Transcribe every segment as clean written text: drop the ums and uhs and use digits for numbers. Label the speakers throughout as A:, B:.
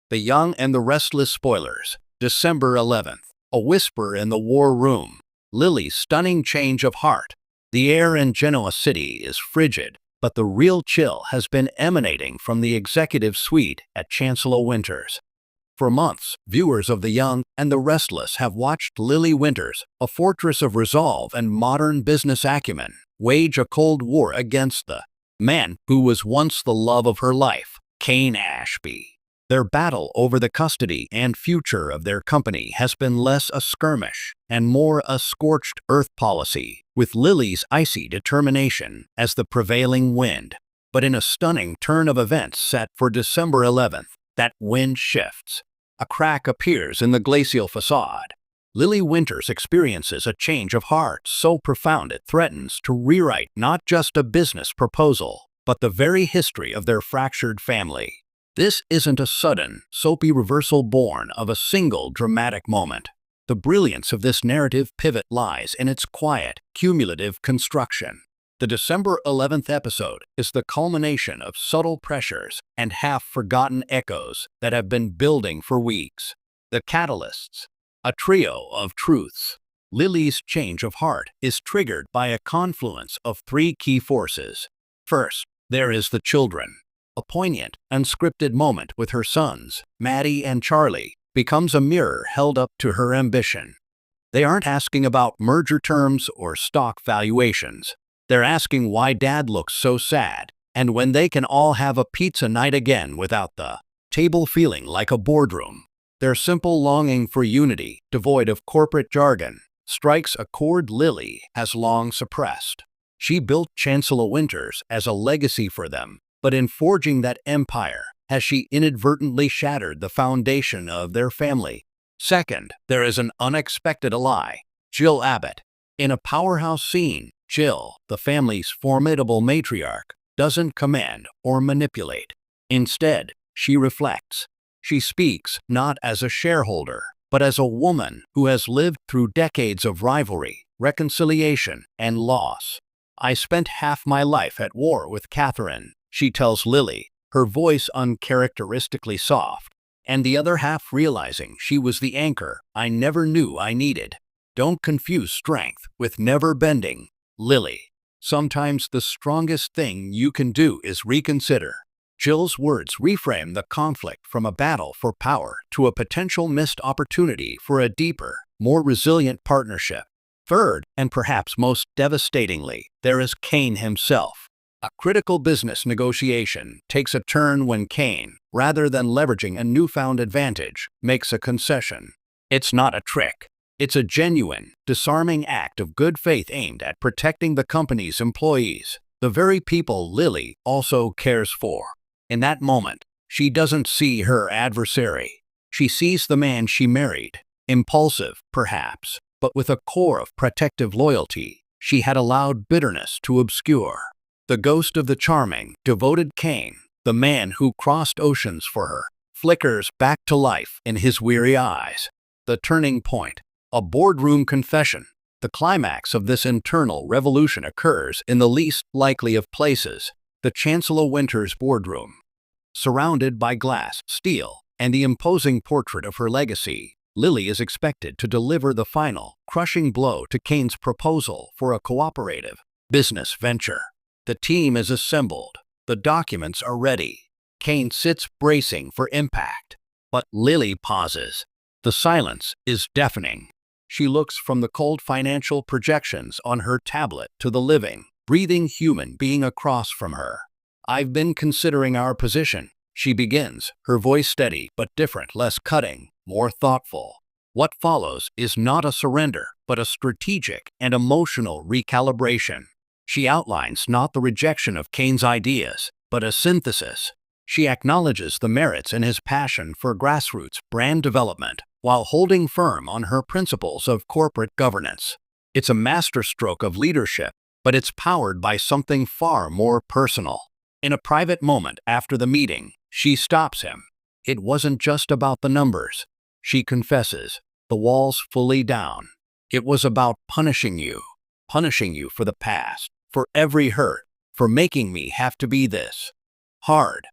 A: The Young and the Restless spoilers. December 11th. A whisper in the war room. Lily's stunning change of heart. The air in Genoa City is frigid, but the real chill has been emanating from the executive suite at Chancellor Winters. For months, viewers of The Young and the Restless have watched Lily Winters, a fortress of resolve and modern business acumen, wage a cold war against the man who was once the love of her life, Kane Ashby. Their battle over the custody and future of their company has been less a skirmish and more a scorched earth policy, with Lily's icy determination as the prevailing wind. But in a stunning turn of events set for December 11th, that wind shifts. A crack appears in the glacial facade. Lily Winters experiences a change of heart so profound it threatens to rewrite not just a business proposal, but the very history of their fractured family. This isn't a sudden, soapy reversal born of a single dramatic moment. The brilliance of this narrative pivot lies in its quiet, cumulative construction. The December 11th episode is the culmination of subtle pressures and half-forgotten echoes that have been building for weeks. The catalysts, a trio of truths. Lily's change of heart is triggered by a confluence of three key forces. First, there is the children. A poignant, unscripted moment with her sons, Maddie and Charlie, becomes a mirror held up to her ambition. They aren't asking about merger terms or stock valuations. They're asking why Dad looks so sad, and when they can all have a pizza night again without the table feeling like a boardroom. Their simple longing for unity, devoid of corporate jargon, strikes a chord Lily has long suppressed. She built Chancellor Winters as a legacy for them, but in forging that empire, has she inadvertently shattered the foundation of their family? Second, there is an unexpected ally, Jill Abbott. In a powerhouse scene, Jill, the family's formidable matriarch, doesn't command or manipulate. Instead, she reflects. She speaks not as a shareholder, but as a woman who has lived through decades of rivalry, reconciliation, and loss. I spent half my life at war with Catherine, she tells Lily, her voice uncharacteristically soft, and the other half realizing she was the anchor I never knew I needed. Don't confuse strength with never bending, Lily. Sometimes the strongest thing you can do is reconsider. Jill's words reframe the conflict from a battle for power to a potential missed opportunity for a deeper, more resilient partnership. Third, and perhaps most devastatingly, there is Kane himself. A critical business negotiation takes a turn when Kane, rather than leveraging a newfound advantage, makes a concession. It's not a trick. It's a genuine, disarming act of good faith aimed at protecting the company's employees, the very people Lily also cares for. In that moment, she doesn't see her adversary. She sees the man she married, impulsive, perhaps, but with a core of protective loyalty she had allowed bitterness to obscure. The ghost of the charming, devoted Kane, the man who crossed oceans for her, flickers back to life in his weary eyes. The turning point, a boardroom confession. The climax of this internal revolution occurs in the least likely of places, the Chancellor Winters boardroom. Surrounded by glass, steel, and the imposing portrait of her legacy, Lily is expected to deliver the final, crushing blow to Kane's proposal for a cooperative business venture. The team is assembled. The documents are ready. Kane sits bracing for impact. But Lily pauses. The silence is deafening. She looks from the cold financial projections on her tablet to the living, breathing human being across from her. I've been considering our position, she begins, her voice steady but different, less cutting, more thoughtful. What follows is not a surrender, but a strategic and emotional recalibration. She outlines not the rejection of Kane's ideas, but a synthesis. She acknowledges the merits in his passion for grassroots brand development, while holding firm on her principles of corporate governance. It's a masterstroke of leadership, but it's powered by something far more personal. In a private moment after the meeting, she stops him. It wasn't just about the numbers, she confesses, the walls fully down. It was about punishing you for the past, for every hurt, for making me have to be this hard.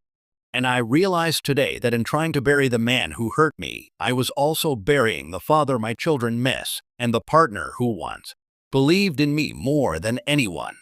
A: And I realized today that in trying to bury the man who hurt me, I was also burying the father my children miss and the partner who once believed in me more than anyone.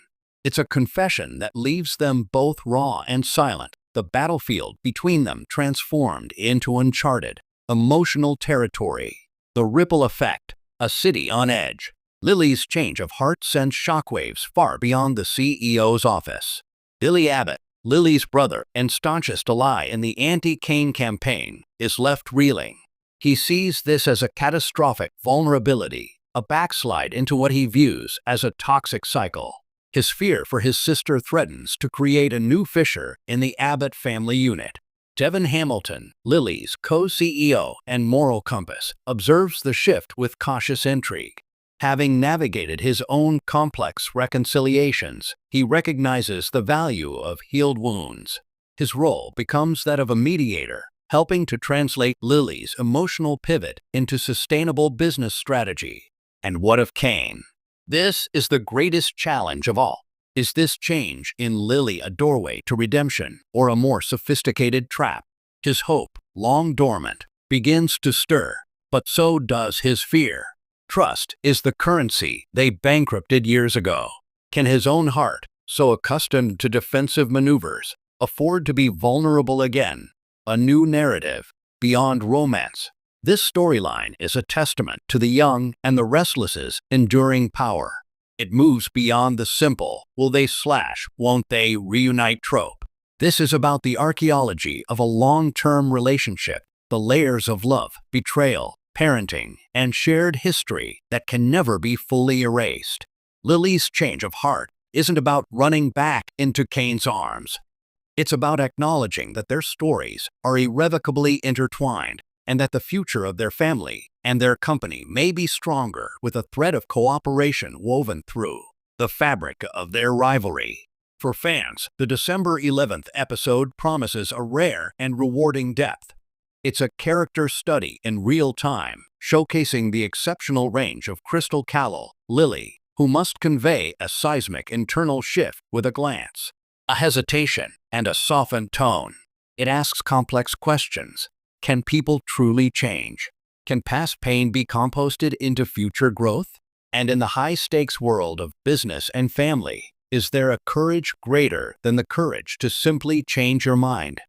A: It's a confession that leaves them both raw and silent, the battlefield between them transformed into uncharted, emotional territory. The ripple effect, a city on edge. Lily's change of heart sends shockwaves far beyond the CEO's office. Billy Abbott, Lily's brother and staunchest ally in the anti-Kane campaign, is left reeling. He sees this as a catastrophic vulnerability, a backslide into what he views as a toxic cycle. His fear for his sister threatens to create a new fissure in the Abbott family unit. Devin Hamilton, Lily's co-CEO and moral compass, observes the shift with cautious intrigue. Having navigated his own complex reconciliations, he recognizes the value of healed wounds. His role becomes that of a mediator, helping to translate Lily's emotional pivot into sustainable business strategy. And what of Kane? This is the greatest challenge of all. Is this change in Lily a doorway to redemption or a more sophisticated trap? His hope, long dormant, begins to stir, but so does his fear. Trust is the currency they bankrupted years ago. Can his own heart, so accustomed to defensive maneuvers, afford to be vulnerable again? A new narrative, beyond romance. This storyline is a testament to the young and the restless's enduring power. It moves beyond the simple, will they slash, won't they reunite trope. This is about the archaeology of a long-term relationship, the layers of love, betrayal, parenting, and shared history that can never be fully erased. Lily's change of heart isn't about running back into Kane's arms. It's about acknowledging that their stories are irrevocably intertwined and that the future of their family and their company may be stronger with a thread of cooperation woven through the fabric of their rivalry. For fans, the December 11th episode promises a rare and rewarding depth. It's a character study in real time, showcasing the exceptional range of Crystal Callel, Lily, who must convey a seismic internal shift with a glance, a hesitation, and a softened tone. It asks complex questions. Can people truly change? Can past pain be composted into future growth? And in the high-stakes world of business and family, is there a courage greater than the courage to simply change your mind?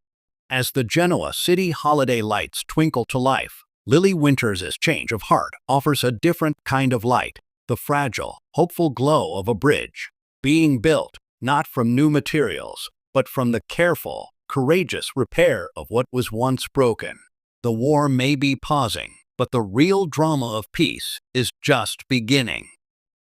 A: As the Genoa city holiday lights twinkle to life, Lily Winters' change of heart offers a different kind of light, the fragile, hopeful glow of a bridge, being built not from new materials, but from the careful, courageous repair of what was once broken. The war may be pausing, but the real drama of peace is just beginning.